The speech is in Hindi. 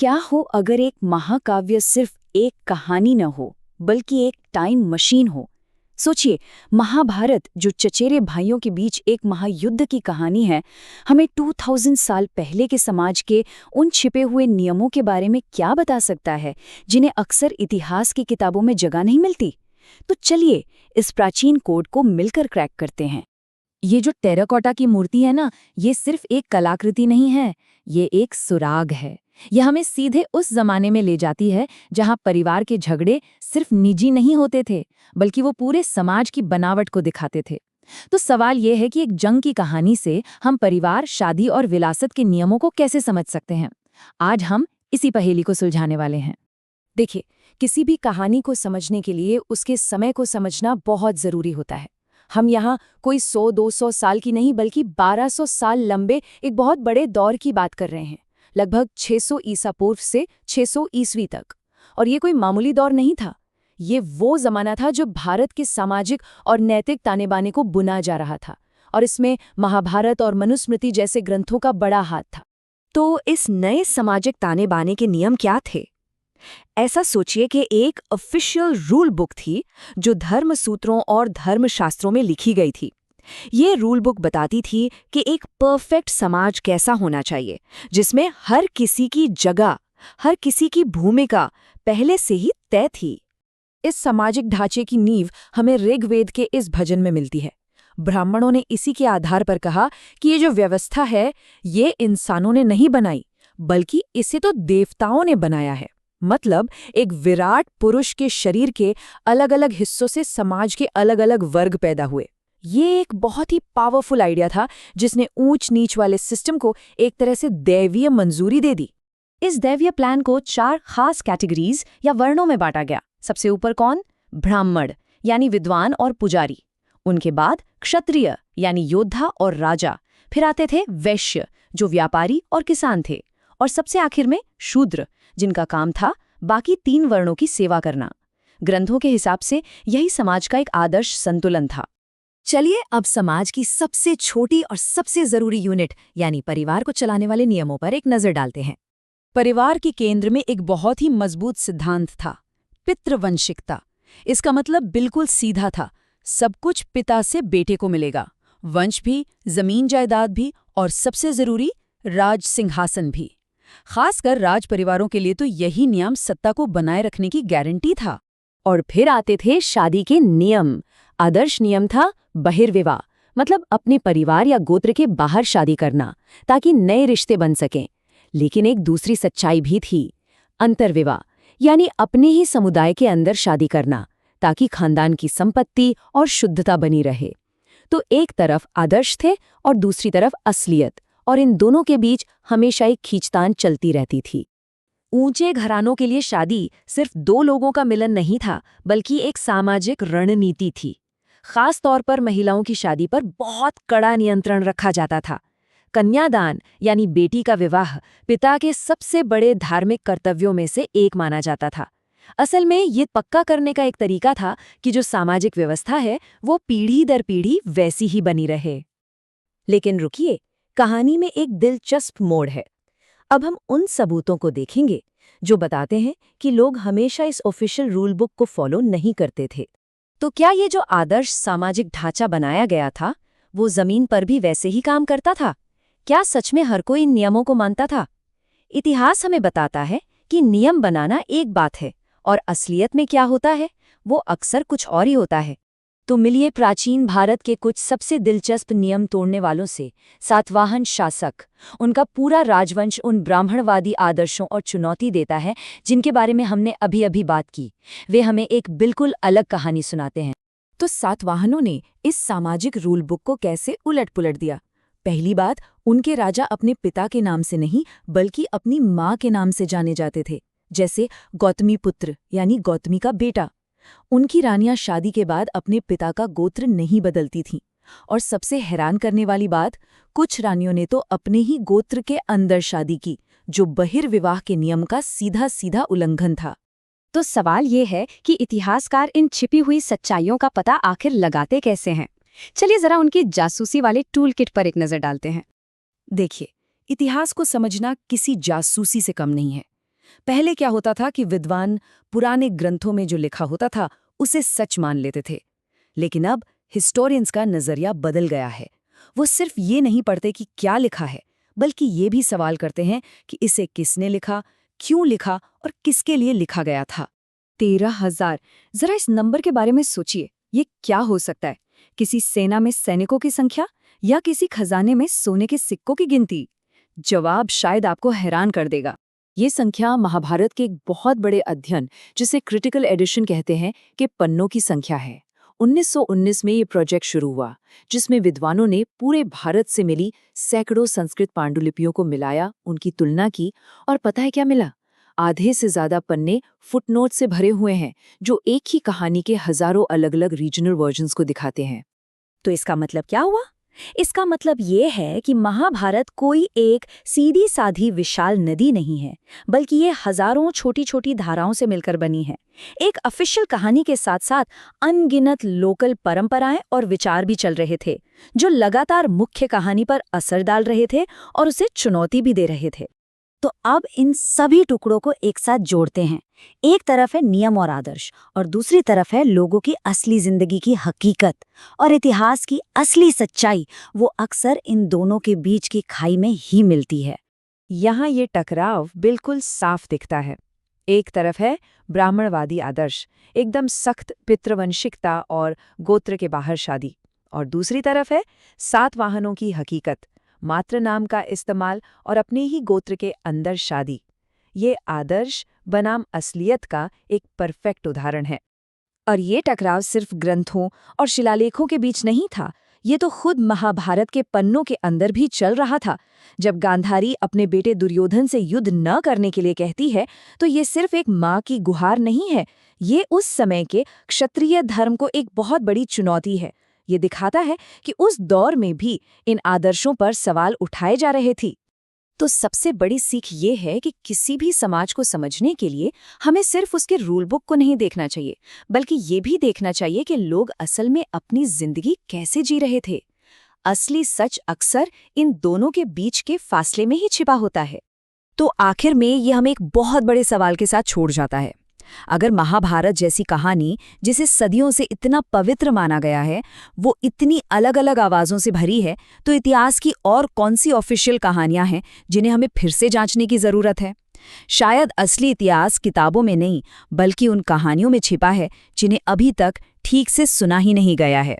क्या हो अगर एक महाकाव्य सिर्फ एक कहानी न हो बल्कि एक टाइम मशीन हो। सोचिए, महाभारत जो चचेरे भाइयों के बीच एक महायुद्ध की कहानी है, हमें 2000 साल पहले के समाज के उन छिपे हुए नियमों के बारे में क्या बता सकता है जिन्हें अक्सर इतिहास की किताबों में जगह नहीं मिलती। तो चलिए इस प्राचीन कोड को मिलकर क्रैक करते हैं। ये जो टेराकोटा की मूर्ति है ना, ये सिर्फ एक कलाकृति नहीं है, ये एक सुराग है। यह हमें सीधे उस जमाने में ले जाती है जहां परिवार के झगड़े सिर्फ निजी नहीं होते थे, बल्कि वो पूरे समाज की बनावट को दिखाते थे। तो सवाल ये है कि एक जंग की कहानी से हम परिवार, शादी और विरासत के नियमों को कैसे समझ सकते हैं। आज हम इसी पहेली को सुलझाने वाले हैं। देखिए, किसी भी कहानी को समझने के लिए उसके समय को समझना बहुत जरूरी होता है। हम यहाँ कोई 100-200 साल की नहीं बल्कि 1200 साल लंबे एक बहुत बड़े दौर की बात कर रहे हैं, लगभग 600 ईसा पूर्व से 600 ईस्वी तक। और ये कोई मामूली दौर नहीं था, ये वो जमाना था जो भारत के सामाजिक और नैतिक ताने-बाने को बुना जा रहा था, और इसमें महाभारत और मनुस्मृति जैसे ग्रंथों का बड़ा हाथ था। तो इस नए सामाजिक ताने-बाने के नियम क्या थे? ऐसा सोचिए कि एक ऑफिशियल रूल बुक थी जो धर्म सूत्रों और धर्मशास्त्रों में लिखी गई थी। ये रूल बुक बताती थी कि एक परफेक्ट समाज कैसा होना चाहिए, जिसमें हर किसी की जगह, हर किसी की भूमिका पहले से ही तय थी। इस सामाजिक ढांचे की नींव हमें ऋग्वेद के इस भजन में मिलती है। ब्राह्मणों ने इसी के आधार पर कहा कि ये जो व्यवस्था है, ये इंसानों ने नहीं बनाई, बल्कि इसे तो देवताओं ने बनाया है। मतलब एक विराट पुरुष के शरीर के अलग अलग हिस्सों से समाज के अलग अलग वर्ग पैदा हुए। ये एक बहुत ही पावरफुल आइडिया था जिसने ऊंच नीच वाले सिस्टम को एक तरह से दैवीय मंजूरी दे दी। इस दैवीय प्लान को 4 खास कैटेगरीज या वर्णों में बांटा गया। सबसे ऊपर कौन? ब्राह्मण यानी विद्वान और पुजारी। उनके बाद क्षत्रिय यानी योद्धा और राजा। फिर आते थे वैश्य जो व्यापारी और किसान थे। और सबसे आखिर में शूद्र जिनका काम था बाकी 3 वर्णों की सेवा करना। ग्रंथों के हिसाब से यही समाज का एक आदर्श संतुलन था। चलिए अब समाज की सबसे छोटी और सबसे जरूरी यूनिट यानी परिवार को चलाने वाले नियमों पर एक नजर डालते हैं। परिवार के केंद्र में एक बहुत ही मजबूत सिद्धांत था, पितृवंशिकता। इसका मतलब बिल्कुल सीधा था, सब कुछ पिता से बेटे को मिलेगा, वंश भी, जमीन जायदाद भी, और सबसे जरूरी राज सिंहासन भी। खासकर राज परिवारों के लिए तो यही नियम सत्ता को बनाए रखने की गारंटी था। और फिर आते थे शादी के नियम। आदर्श नियम था बहिर्विवाह, मतलब अपने परिवार या गोत्र के बाहर शादी करना ताकि नए रिश्ते बन सकें। लेकिन एक दूसरी सच्चाई भी थी, अंतर्विवाह, यानी अपने ही समुदाय के अंदर शादी करना ताकि खानदान की संपत्ति और शुद्धता बनी रहे। तो एक तरफ आदर्श थे और दूसरी तरफ असलियत, और इन दोनों के बीच हमेशा एक खींचतान चलती रहती थी। ऊंचे घरानों के लिए शादी सिर्फ 2 लोगों का मिलन नहीं था, बल्कि एक सामाजिक रणनीति थी। खास तौर पर महिलाओं की शादी पर बहुत कड़ा नियंत्रण रखा जाता था। कन्यादान यानी बेटी का विवाह पिता के सबसे बड़े धार्मिक कर्तव्यों में से एक माना जाता था। असल में ये पक्का करने का एक तरीका था कि जो सामाजिक व्यवस्था है वो पीढ़ी दर पीढ़ी वैसी ही बनी रहे। लेकिन रुकिए, कहानी में एक दिलचस्प मोड़ है। अब हम उन सबूतों को देखेंगे जो बताते हैं कि लोग हमेशा इस ऑफिशियल रूल बुक को फॉलो नहीं करते थे। तो क्या ये जो आदर्श सामाजिक ढांचा बनाया गया था, वो जमीन पर भी वैसे ही काम करता था? क्या सच में हर कोई इन नियमों को मानता था? इतिहास हमें बताता है कि नियम बनाना एक बात है और असलियत में क्या होता है वो अक्सर कुछ और ही होता है। तो मिलिए प्राचीन भारत के कुछ सबसे दिलचस्प नियम तोड़ने वालों से। सातवाहन शासक, उनका पूरा राजवंश उन ब्राह्मणवादी आदर्शों और चुनौती देता है जिनके बारे में हमने अभी अभी बात की। वे हमें एक बिल्कुल अलग कहानी सुनाते हैं। तो सातवाहनों ने इस सामाजिक रूल बुक को कैसे उलट पुलट दिया? पहली बात, उनके राजा अपने पिता के नाम से नहीं बल्कि अपनी माँ के नाम से जाने जाते थे, जैसे गौतमी पुत्र यानी गौतमी का बेटा। उनकी रानियां शादी के बाद अपने पिता का गोत्र नहीं बदलती थीं। और सबसे हैरान करने वाली बात, कुछ रानियों ने तो अपने ही गोत्र के अंदर शादी की, जो बहिर्विवाह के नियम का सीधा सीधा उल्लंघन था। तो सवाल ये है कि इतिहासकार इन छिपी हुई सच्चाइयों का पता आखिर लगाते कैसे हैं? चलिए जरा उनकी जासूसी वाले टूल किट पर एक नजर डालते हैं। देखिए, इतिहास को समझना किसी जासूसी से कम नहीं है। पहले क्या होता था कि विद्वान पुराने ग्रंथों में जो लिखा होता था उसे सच मान लेते थे, लेकिन अब हिस्टोरियंस का नजरिया बदल गया है। वो सिर्फ ये नहीं पढ़ते कि क्या लिखा है, बल्कि ये भी सवाल करते हैं कि इसे किसने लिखा, क्यों लिखा और किसके लिए लिखा गया था। 13,000। जरा इस नंबर के बारे में सोचिए, ये क्या हो सकता है? किसी सेना में सैनिकों की संख्या या किसी खजाने में सोने के सिक्कों की गिनती? जवाब शायद आपको हैरान कर देगा। ये संख्या महाभारत के एक बहुत बड़े अध्ययन, जिसे क्रिटिकल एडिशन कहते हैं, के पन्नों की संख्या है। 1919 में ये प्रोजेक्ट शुरू हुआ, जिसमें विद्वानों ने पूरे भारत से मिली सैकड़ों संस्कृत पांडुलिपियों को मिलाया, उनकी तुलना की, और पता है क्या मिला? आधे से ज्यादा पन्ने फुटनोट से भरे हुए हैं, जो एक ही कहानी के हजारों अलग-अलग रीजनल वर्जन्स को दिखाते हैं। तो इसका मतलब क्या हुआ? इसका मतलब ये है कि महाभारत कोई एक सीधी साधी विशाल नदी नहीं है, बल्कि ये हजारों छोटी छोटी धाराओं से मिलकर बनी है। एक ऑफिशियल कहानी के साथ साथ अनगिनत लोकल परंपराएं और विचार भी चल रहे थे, जो लगातार मुख्य कहानी पर असर डाल रहे थे और उसे चुनौती भी दे रहे थे। तो अब इन सभी टुकड़ों को एक साथ जोड़ते हैं। एक तरफ है नियम और आदर्श, और दूसरी तरफ है लोगों की असली जिंदगी की हकीकत और इतिहास की असली सच्चाई। वो अक्सर इन दोनों के बीच की खाई में ही मिलती है। यहाँ ये टकराव बिल्कुल साफ दिखता है। एक तरफ है ब्राह्मणवादी आदर्श, एकदम सख्त पितृवंशिकता और गोत्र के बाहर शादी, और दूसरी तरफ है सातवाहनों की हकीकत, मात्र नाम का इस्तेमाल और अपने ही गोत्र के अंदर शादी। ये आदर्श बनाम असलियत का एक परफेक्ट उदाहरण है। और ये टकराव सिर्फ ग्रंथों और शिलालेखों के बीच नहीं था, ये तो खुद महाभारत के पन्नों के अंदर भी चल रहा था। जब गांधारी अपने बेटे दुर्योधन से युद्ध न करने के लिए कहती है, तो ये सिर्फ एक माँ की गुहार नहीं है, ये उस समय के क्षत्रिय धर्म को एक बहुत बड़ी चुनौती है। ये दिखाता है कि उस दौर में भी इन आदर्शों पर सवाल उठाए जा रहे थे। तो सबसे बड़ी सीख ये है कि किसी भी समाज को समझने के लिए हमें सिर्फ उसके रूल बुक को नहीं देखना चाहिए, बल्कि ये भी देखना चाहिए कि लोग असल में अपनी जिंदगी कैसे जी रहे थे। असली सच अक्सर इन दोनों के बीच के फासले में ही छिपा होता है। तो आखिर में ये हमें एक बहुत बड़े सवाल के साथ छोड़ जाता है। अगर महाभारत जैसी कहानी, जिसे सदियों से इतना पवित्र माना गया है, वो इतनी अलग अलग आवाज़ों से भरी है, तो इतिहास की और कौन सी ऑफिशियल कहानियां हैं जिन्हें हमें फिर से जांचने की ज़रूरत है? शायद असली इतिहास किताबों में नहीं, बल्कि उन कहानियों में छिपा है जिन्हें अभी तक ठीक से सुना ही नहीं गया है।